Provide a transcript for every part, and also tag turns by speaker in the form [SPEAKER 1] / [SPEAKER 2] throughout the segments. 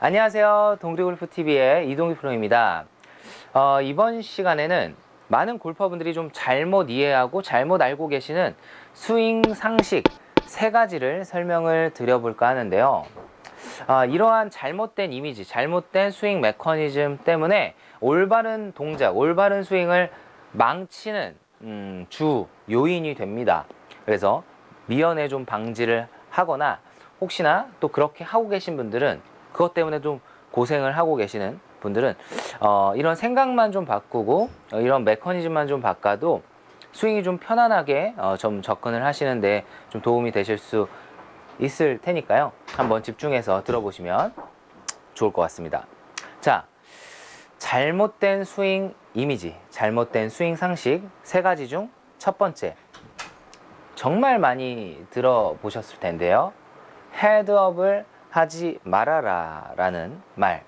[SPEAKER 1] 안녕하세요. 동리골프TV의 이동기 프로입니다. 이번 시간에는 많은 골퍼분들이 좀 잘못 이해하고 잘못 알고 계시는 스윙 상식 3가지를 설명을 드려볼까 하는데요. 이러한 잘못된 이미지, 잘못된 스윙 메커니즘 때문에 올바른 동작, 올바른 스윙을 망치는 주 요인이 됩니다. 그래서 미연에 좀 방지를 하거나 혹시나 또 그렇게 하고 계신 분들은 그것 때문에 좀 고생을 하고 계시는 분들은 이런 생각만 좀 바꾸고 이런 메커니즘만 좀 바꿔도 스윙이 좀 편안하게 좀 접근을 하시는데 좀 도움이 되실 수 있을 테니까요. 한번 집중해서 들어보시면 좋을 것 같습니다. 자, 잘못된 스윙 이미지, 잘못된 스윙 상식 3가지 중 첫 번째, 정말 많이 들어보셨을 텐데요. 헤드업을 하지 말아라 라는 말,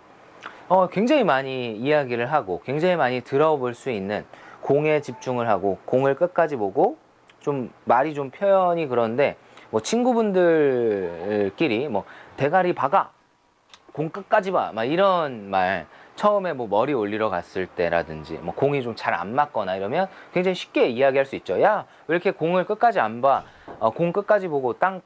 [SPEAKER 1] 굉장히 많이 이야기를 하고 굉장히 많이 들어볼 수 있는, 공에 집중을 하고 공을 끝까지 보고, 좀 말이 좀 표현이 그런데 뭐 친구분들끼리 뭐 대가리 박아, 공 끝까지 봐, 막 이런 말, 처음에 뭐 머리 올리러 갔을 때라든지 뭐 공이 좀 잘 안 맞거나 이러면 굉장히 쉽게 이야기할 수 있죠. 야, 왜 이렇게 공을 끝까지 안 봐? 공 끝까지 보고 땅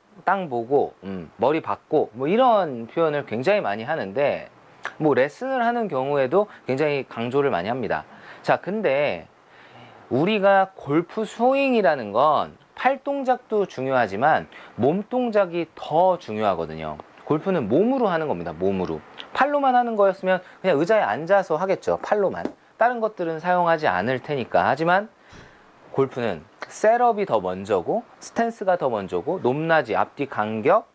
[SPEAKER 1] 보고 머리 박고, 뭐 이런 표현을 굉장히 많이 하는데, 뭐 레슨을 하는 경우에도 굉장히 강조를 많이 합니다. 자, 근데 우리가 골프 스윙이라는 건 팔 동작도 중요하지만 몸 동작이 더 중요하거든요. 골프는 몸으로 하는 겁니다. 몸으로. 팔로만 하는 거였으면 그냥 의자에 앉아서 하겠죠. 팔로만. 다른 것들은 사용하지 않을 테니까. 하지만 골프는 셋업이 더 먼저고, 스탠스가 더 먼저고, 높낮이, 앞뒤 간격,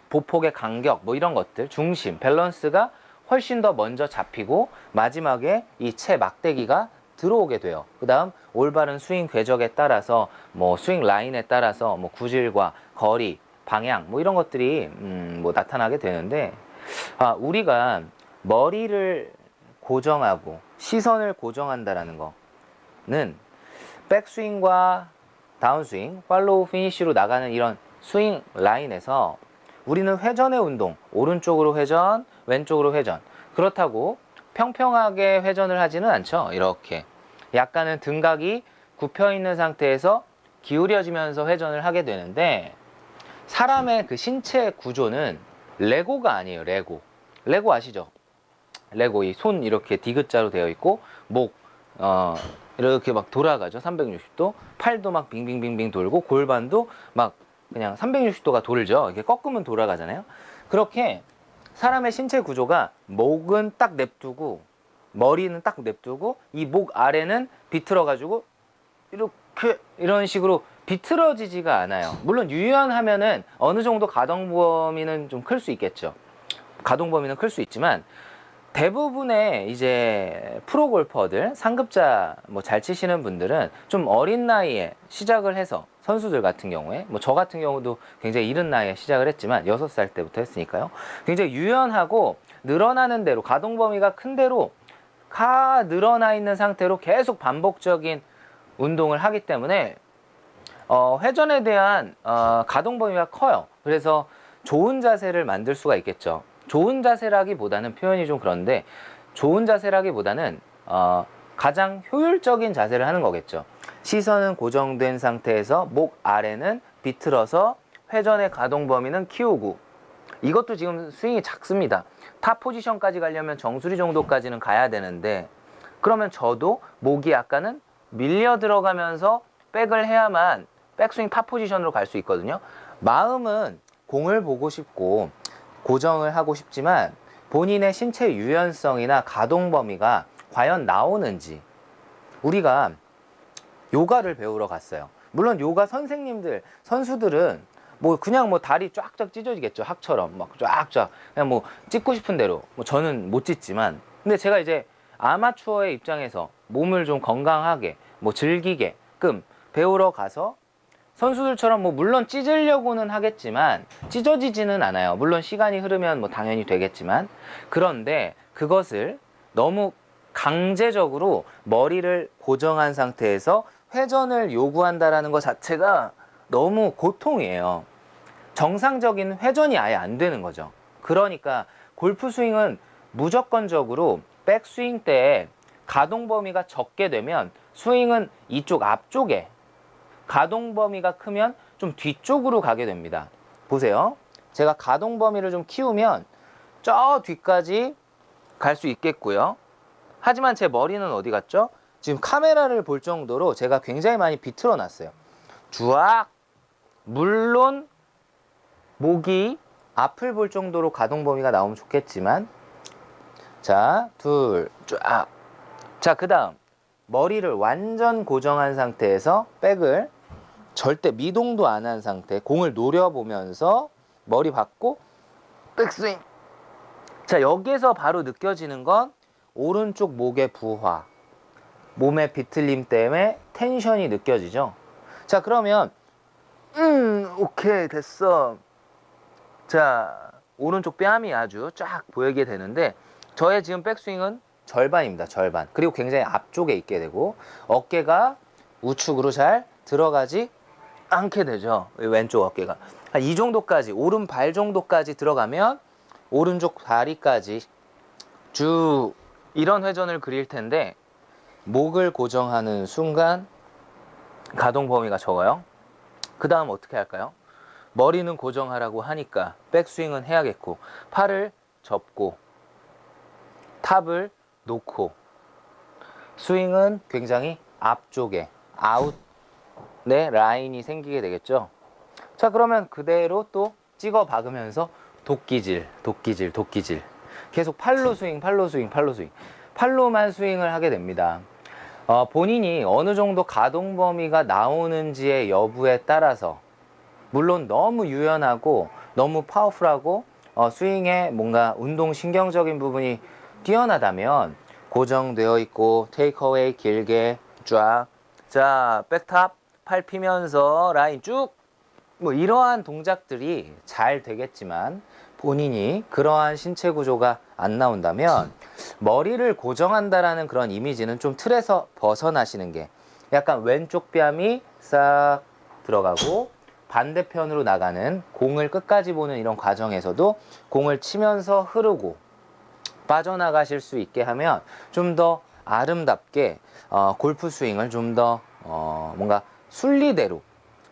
[SPEAKER 1] 보폭의 간격, 뭐 이런 것들, 중심, 밸런스가 훨씬 더 먼저 잡히고, 마지막에 이 채 막대기가 들어오게 돼요. 그 다음 올바른 스윙 궤적에 따라서, 뭐 스윙 라인에 따라서 뭐 구질과 거리, 방향, 뭐 이런 것들이 뭐 나타나게 되는데, 우리가 머리를 고정하고 시선을 고정한다라는 거는 백스윙과 다운스윙, 팔로우 피니쉬로 나가는 이런 스윙 라인에서 우리는 회전의 운동, 오른쪽으로 회전, 왼쪽으로 회전, 그렇다고 평평하게 회전을 하지는 않죠. 이렇게 약간은 등각이 굽혀 있는 상태에서 기울여지면서 회전을 하게 되는데, 사람의 그 신체 구조는 레고가 아니에요. 레고 아시죠? 레고, 이 손 이렇게 디귿자로 되어 있고, 목 이렇게 막 돌아가죠. 360도. 팔도 막 빙빙빙빙 돌고, 골반도 막 그냥 360도가 돌죠. 이렇게 꺾으면 돌아가잖아요. 그렇게 사람의 신체 구조가 목은 딱 냅두고 머리는 딱 냅두고 이 목 아래는 비틀어 가지고 이렇게 이런 식으로 비틀어지지가 않아요. 물론 유연하면은 어느 정도 가동 범위는 좀 클 수 있겠죠. 가동 범위는 클 수 있지만, 대부분의 이제 프로 골퍼들, 상급자 뭐 잘 치시는 분들은 좀 어린 나이에 시작을 해서, 선수들 같은 경우에 뭐 저 같은 경우도 굉장히 이른 나이에 시작을 했지만 6살 때부터 했으니까요. 굉장히 유연하고 늘어나는 대로, 가동 범위가 큰 대로 늘어나 있는 상태로 계속 반복적인 운동을 하기 때문에 회전에 대한 가동 범위가 커요. 그래서 좋은 자세를 만들 수가 있겠죠. 좋은 자세라기보다는, 표현이 좀 그런데, 좋은 자세라기보다는 가장 효율적인 자세를 하는 거겠죠. 시선은 고정된 상태에서 목 아래는 비틀어서 회전의 가동 범위는 키우고, 이것도 지금 스윙이 작습니다. 탑 포지션까지 가려면 정수리 정도까지는 가야 되는데, 그러면 저도 목이 약간은 밀려 들어가면서 백을 해야만 백스윙 탑 포지션으로 갈 수 있거든요. 마음은 공을 보고 싶고 고정을 하고 싶지만 본인의 신체 유연성이나 가동 범위가 과연 나오는지. 우리가 요가를 배우러 갔어요. 물론 요가 선생님들, 선수들은 뭐 그냥 뭐 다리 쫙쫙 찢어지겠죠. 학처럼 막 쫙쫙 그냥 뭐 찢고 싶은 대로. 뭐 저는 못 찢지만, 근데 제가 이제 아마추어의 입장에서 몸을 좀 건강하게 뭐 즐기게끔 배우러 가서, 선수들처럼 뭐 물론 찢으려고는 하겠지만 찢어지지는 않아요. 물론 시간이 흐르면 뭐 당연히 되겠지만, 그런데 그것을 너무 강제적으로 머리를 고정한 상태에서 회전을 요구한다라는 것 자체가 너무 고통이에요. 정상적인 회전이 아예 안 되는 거죠. 그러니까 골프 스윙은 무조건적으로 백스윙 때 가동 범위가 적게 되면 스윙은 이쪽 앞쪽에, 가동 범위가 크면 좀 뒤쪽으로 가게 됩니다. 보세요. 제가 가동 범위를 좀 키우면 저 뒤까지 갈 수 있겠고요. 하지만 제 머리는 어디 갔죠? 지금 카메라를 볼 정도로 제가 굉장히 많이 비틀어 놨어요. 쫙! 물론 목이 앞을 볼 정도로 가동 범위가 나오면 좋겠지만, 자, 둘, 쫙. 자, 그 다음 머리를 완전 고정한 상태에서 백을 절대 미동도 안 한 상태, 공을 노려보면서 머리 받고 백스윙. 자, 여기에서 바로 느껴지는 건 오른쪽 목의 부하, 몸의 비틀림 때문에 텐션이 느껴지죠. 자, 그러면 오케이, 됐어. 자, 오른쪽 뺨이 아주 쫙 보이게 되는데, 저의 지금 백스윙은 절반입니다. 절반. 그리고 굉장히 앞쪽에 있게 되고 어깨가 우측으로 잘 들어가지 않게 되죠. 왼쪽 어깨가 한 이 정도까지, 오른발 정도까지 들어가면 오른쪽 다리까지 쭉 이런 회전을 그릴 텐데, 목을 고정하는 순간 가동 범위가 적어요. 그 다음 어떻게 할까요? 머리는 고정하라고 하니까 백스윙은 해야겠고, 팔을 접고 탑을 놓고 스윙은 굉장히 앞쪽에 아웃의 라인이 생기게 되겠죠. 자, 그러면 그대로 또 찍어 박으면서 도끼질 계속 팔로 스윙, 팔로만 스윙을 하게 됩니다. 본인이 어느 정도 가동 범위가 나오는지의 여부에 따라서, 물론 너무 유연하고 너무 파워풀하고 스윙에 뭔가 운동신경적인 부분이 뛰어나다면 고정되어 있고 테이크어웨이 길게 쫙, 자, 백탑 팔 피면서 라인 쭉, 뭐 이러한 동작들이 잘 되겠지만, 본인이 그러한 신체 구조가 안 나온다면 머리를 고정한다라는 그런 이미지는 좀 틀에서 벗어나시는 게, 약간 왼쪽 뺨이 싹 들어가고 반대편으로 나가는, 공을 끝까지 보는 이런 과정에서도 공을 치면서 흐르고 빠져나가실 수 있게 하면 좀 더 아름답게 골프 스윙을 좀 더 뭔가 순리대로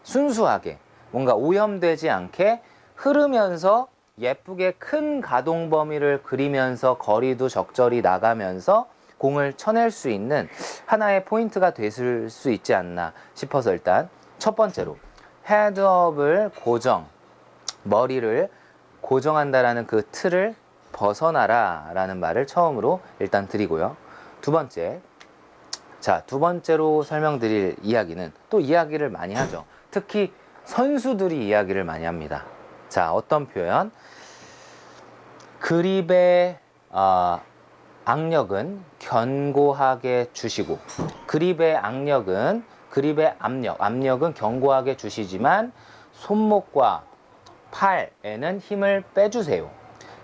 [SPEAKER 1] 순수하게, 뭔가 오염되지 않게 흐르면서 예쁘게 큰 가동 범위를 그리면서 거리도 적절히 나가면서 공을 쳐낼 수 있는 하나의 포인트가 됐을 수 있지 않나 싶어서, 일단 첫 번째로 헤드업을 고정, 머리를 고정한다라는 그 틀을 벗어나라 라는 말을 처음으로 일단 드리고요. 두 번째, 자, 두 번째로 설명드릴 이야기는, 또 이야기를 많이 하죠. 특히 선수들이 이야기를 많이 합니다. 자, 어떤 표현? 그립의 악력은 견고하게 주시고, 그립의 압력은 견고하게 주시지만 손목과 팔에는 힘을 빼주세요.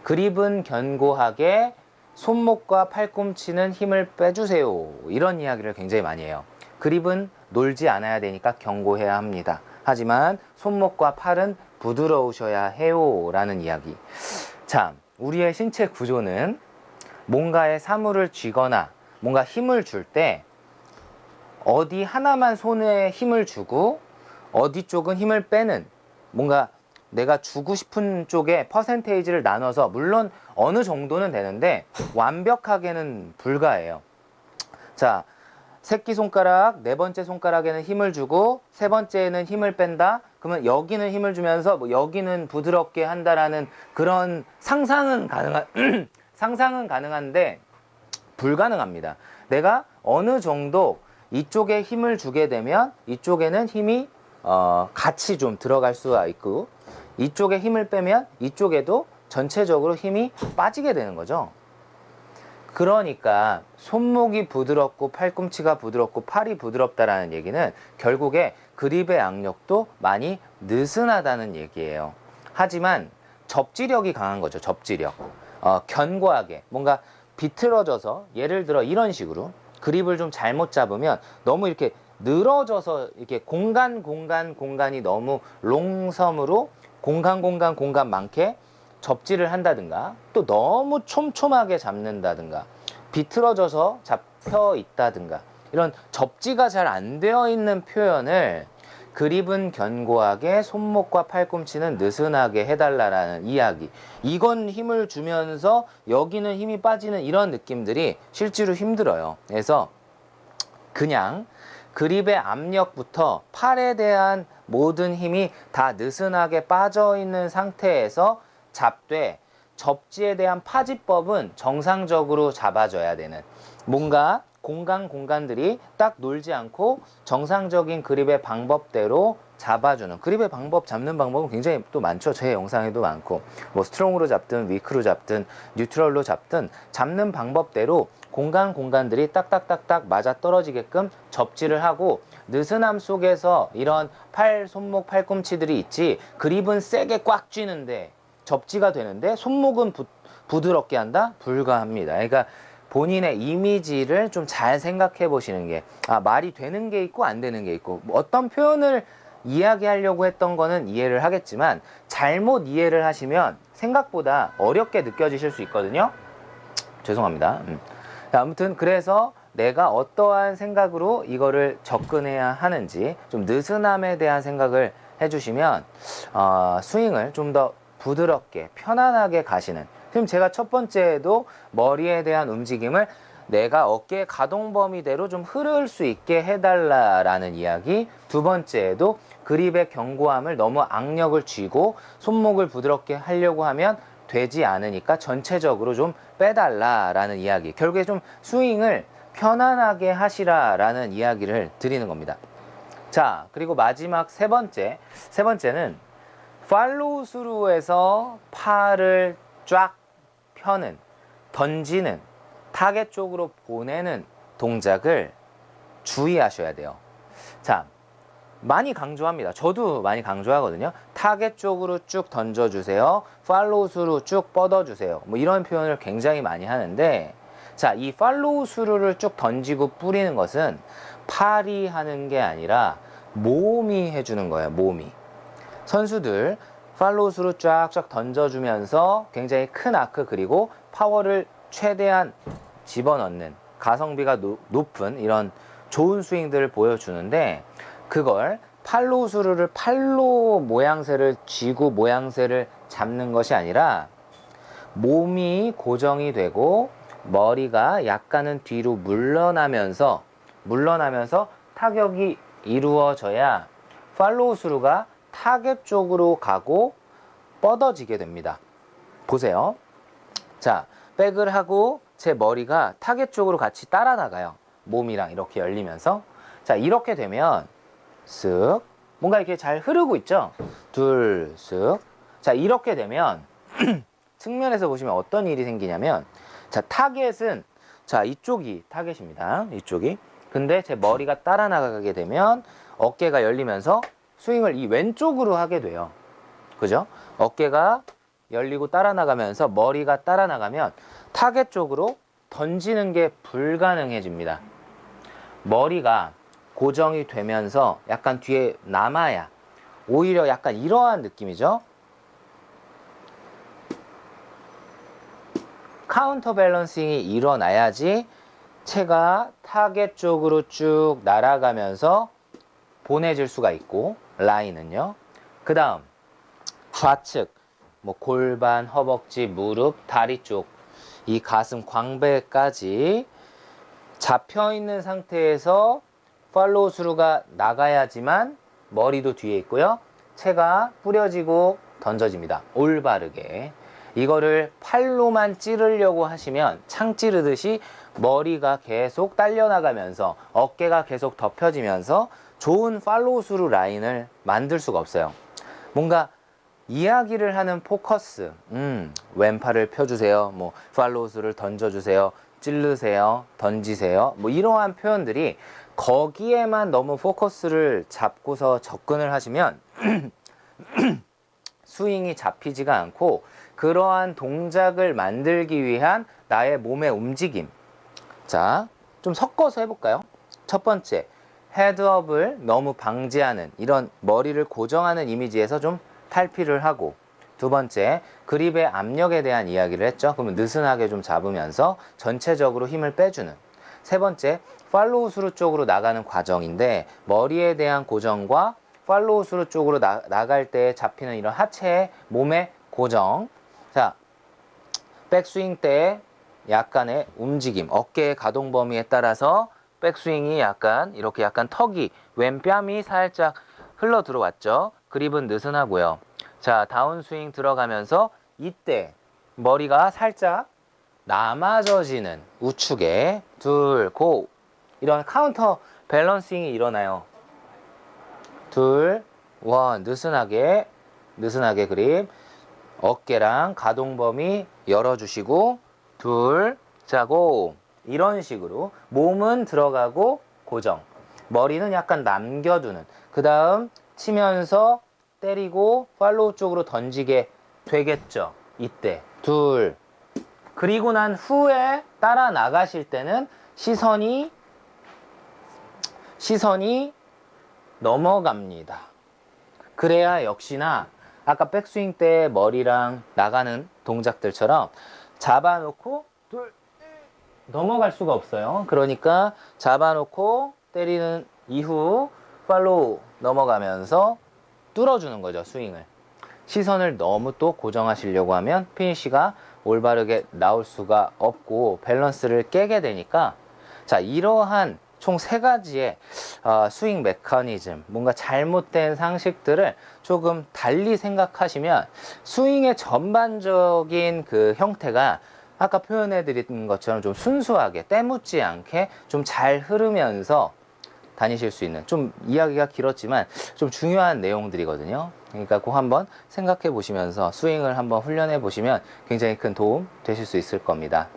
[SPEAKER 1] 그립은 견고하게, 손목과 팔꿈치는 힘을 빼주세요. 이런 이야기를 굉장히 많이 해요. 그립은 놀지 않아야 되니까 견고해야 합니다. 하지만 손목과 팔은 부드러우셔야 해요 라는 이야기. 자, 우리의 신체 구조는 뭔가에 사물을 쥐거나 뭔가 힘을 줄 때 어디 하나만 손에 힘을 주고 어디 쪽은 힘을 빼는, 뭔가 내가 주고 싶은 쪽에 퍼센테이지를 나눠서, 물론 어느 정도는 되는데 완벽하게는 불가해요. 자, 새끼손가락, 네 번째 손가락에는 힘을 주고 세 번째에는 힘을 뺀다. 그러면 여기는 힘을 주면서 뭐 여기는 부드럽게 한다라는 그런 상상은 상상은 가능한데 불가능합니다. 내가 어느 정도 이쪽에 힘을 주게 되면 이쪽에는 힘이 같이 좀 들어갈 수가 있고, 이쪽에 힘을 빼면 이쪽에도 전체적으로 힘이 빠지게 되는 거죠. 그러니까 손목이 부드럽고 팔꿈치가 부드럽고 팔이 부드럽다라는 얘기는 결국에 그립의 악력도 많이 느슨하다는 얘기예요. 하지만 접지력이 강한 거죠. 접지력. 견고하게 뭔가 비틀어져서, 예를 들어 이런 식으로 그립을 좀 잘못 잡으면 너무 이렇게 늘어져서, 이렇게 공간이 너무 롱섬으로 공간 많게 접지를 한다든가 또 너무 촘촘하게 잡는다든가 비틀어져서 잡혀 있다든가 이런 접지가 잘 안 되어 있는 표현을 그립은 견고하게 손목과 팔꿈치는 느슨하게 해달라라는 이야기. 이건 힘을 주면서 여기는 힘이 빠지는 이런 느낌들이 실제로 힘들어요. 그래서 그냥 그립의 압력부터 팔에 대한 모든 힘이 다 느슨하게 빠져 있는 상태에서 잡되 접지에 대한 파지법은 정상적으로 잡아줘야 되는 뭔가 공간들이 딱 놀지 않고 정상적인 그립의 방법대로 잡아주는 그립의 방법 잡는 방법은 굉장히 또 많죠. 제 영상에도 많고 뭐 스트롱으로 잡든 위크로 잡든 뉴트럴로 잡든 잡는 방법대로 공간들이 딱딱딱딱 맞아 떨어지게끔 접지를 하고 느슨함 속에서 이런 팔, 손목, 팔꿈치들이 있지 그립은 세게 꽉 쥐는데 접지가 되는데 손목은 부드럽게 한다? 불가합니다. 그러니까 본인의 이미지를 좀 잘 생각해 보시는 게 말이 되는 게 있고 안 되는 게 있고 뭐 어떤 표현을 이야기하려고 했던 거는 이해를 하겠지만 잘못 이해를 하시면 생각보다 어렵게 느껴지실 수 있거든요. 죄송합니다. 아무튼 그래서 내가 어떠한 생각으로 이거를 접근해야 하는지 좀 느슨함에 대한 생각을 해주시면 스윙을 좀 더 부드럽게 편안하게 가시는 지금 제가 첫 번째에도 머리에 대한 움직임을 내가 어깨 가동 범위대로 좀 흐를 수 있게 해달라라는 이야기. 두 번째에도 그립의 견고함을 너무 악력을 쥐고 손목을 부드럽게 하려고 하면 되지 않으니까 전체적으로 좀 빼달라라는 이야기. 결국에 좀 스윙을 편안하게 하시라라는 이야기를 드리는 겁니다. 자, 그리고 마지막 세 번째는 팔로우 스루에서 팔을 쫙 펴는, 던지는, 타겟 쪽으로 보내는 동작을 주의하셔야 돼요. 자, 많이 강조합니다. 저도 많이 강조하거든요. 타겟 쪽으로 쭉 던져주세요. 팔로우 스루 쭉 뻗어주세요. 뭐 이런 표현을 굉장히 많이 하는데 자, 이 팔로우 스루를 쭉 던지고 뿌리는 것은 팔이 하는 게 아니라 몸이 해주는 거예요. 몸이. 선수들 팔로우 스루 쫙쫙 던져주면서 굉장히 큰 아크 그리고 파워를 최대한 집어넣는 가성비가 높은 이런 좋은 스윙들을 보여주는데 그걸 팔로우 스루를 팔로 모양새를 쥐고 모양새를 잡는 것이 아니라 몸이 고정이 되고 머리가 약간은 뒤로 물러나면서 타격이 이루어져야 팔로우 스루가 타겟 쪽으로 가고 뻗어지게 됩니다. 보세요. 자, 백을 하고 제 머리가 타겟 쪽으로 같이 따라 나가요. 몸이랑 이렇게 열리면서. 자, 이렇게 되면 쓱 뭔가 이렇게 잘 흐르고 있죠. 둘, 쓱. 자, 이렇게 되면 측면에서 보시면 어떤 일이 생기냐면 자, 타겟은 자, 이쪽이 타겟입니다. 이쪽이. 근데 제 머리가 따라 나가게 되면 어깨가 열리면서 스윙을 이 왼쪽으로 하게 돼요. 그죠? 어깨가 열리고 따라 나가면서 머리가 따라 나가면 타겟 쪽으로 던지는 게 불가능해집니다. 머리가 고정이 되면서 약간 뒤에 남아야 오히려 약간 이러한 느낌이죠. 카운터 밸런싱이 일어나야지 채가 타겟 쪽으로 쭉 날아가면서 보내질 수가 있고 라인은요. 그 다음 좌측 뭐 골반, 허벅지, 무릎, 다리 쪽 이 가슴 광배까지 잡혀있는 상태에서 팔로우 스루가 나가야지만 머리도 뒤에 있고요. 채가 뿌려지고 던져집니다. 올바르게. 이거를 팔로만 찌르려고 하시면 창 찌르듯이 머리가 계속 딸려나가면서 어깨가 계속 덮여지면서 좋은 팔로우 스루 라인을 만들 수가 없어요. 뭔가 이야기를 하는 포커스, 왼팔을 펴주세요, 뭐 팔로우 스루를 던져주세요, 찌르세요, 던지세요, 뭐 이러한 표현들이 거기에만 너무 포커스를 잡고서 접근을 하시면 스윙이 잡히지가 않고 그러한 동작을 만들기 위한 나의 몸의 움직임. 자, 좀 섞어서 해볼까요? 첫 번째, 헤드업을 너무 방지하는 이런 머리를 고정하는 이미지에서 좀 탈피를 하고, 두 번째, 그립의 압력에 대한 이야기를 했죠. 그러면 느슨하게 좀 잡으면서 전체적으로 힘을 빼주는. 세 번째, 팔로우 스루 쪽으로 나가는 과정인데 머리에 대한 고정과 팔로우 스루 쪽으로 나갈 때 잡히는 이런 하체의 몸의 고정. 자, 백스윙 때 약간의 움직임, 어깨의 가동 범위에 따라서 백스윙이 약간 이렇게 약간 턱이 왼뺨이 살짝 흘러 들어왔죠. 그립은 느슨하고요. 자, 다운스윙 들어가면서 이때 머리가 살짝 남아져지는 우측에 둘, 고. 이런 카운터 밸런싱이 일어나요. 둘, 원, 느슨하게 그립. 어깨랑 가동 범위 열어주시고 둘, 자, 고. 이런 식으로 몸은 들어가고 고정. 머리는 약간 남겨두는. 그 다음 치면서 때리고 팔로우 쪽으로 던지게 되겠죠. 이때 둘. 그리고 난 후에 따라 나가실 때는 시선이 넘어갑니다. 그래야 역시나 아까 백스윙 때 머리랑 나가는 동작들처럼 잡아놓고 둘 넘어갈 수가 없어요. 그러니까 잡아놓고 때리는 이후 팔로우 넘어가면서 뚫어주는 거죠. 스윙을. 시선을 너무 또 고정하시려고 하면 피니쉬가 올바르게 나올 수가 없고 밸런스를 깨게 되니까, 자, 이러한 총 3가지의 스윙 메커니즘, 뭔가 잘못된 상식들을 조금 달리 생각하시면 스윙의 전반적인 그 형태가 아까 표현해 드린 것처럼 좀 순수하게 때묻지 않게 좀 잘 흐르면서 다니실 수 있는, 좀 이야기가 길었지만 좀 중요한 내용들이거든요. 그러니까 꼭 한번 생각해 보시면서 스윙을 한번 훈련해 보시면 굉장히 큰 도움 되실 수 있을 겁니다.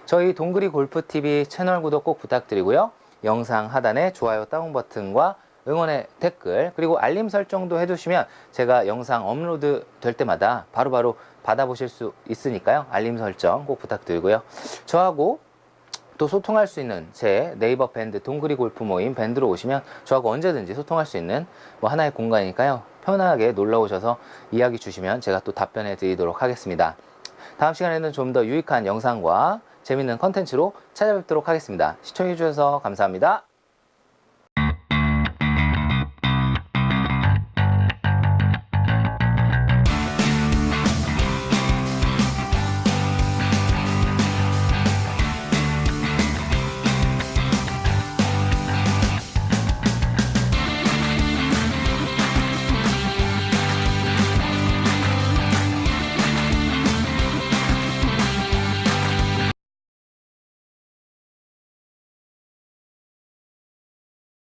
[SPEAKER 1] 저희 동그리 골프TV 채널 구독 꼭 부탁드리고요. 영상 하단에 좋아요 다운 버튼과 응원의 댓글, 그리고 알림 설정도 해두시면 제가 영상 업로드 될 때마다 바로바로 받아보실 수 있으니까요. 알림 설정 꼭 부탁드리고요. 저하고 또 소통할 수 있는 제 네이버 밴드 동그리 골프 모임 밴드로 오시면 저하고 언제든지 소통할 수 있는 뭐 하나의 공간이니까요. 편하게 놀러 오셔서 이야기 주시면 제가 또 답변해 드리도록 하겠습니다. 다음 시간에는 좀 더 유익한 영상과 재밌는 컨텐츠로 찾아뵙도록 하겠습니다. 시청해 주셔서 감사합니다.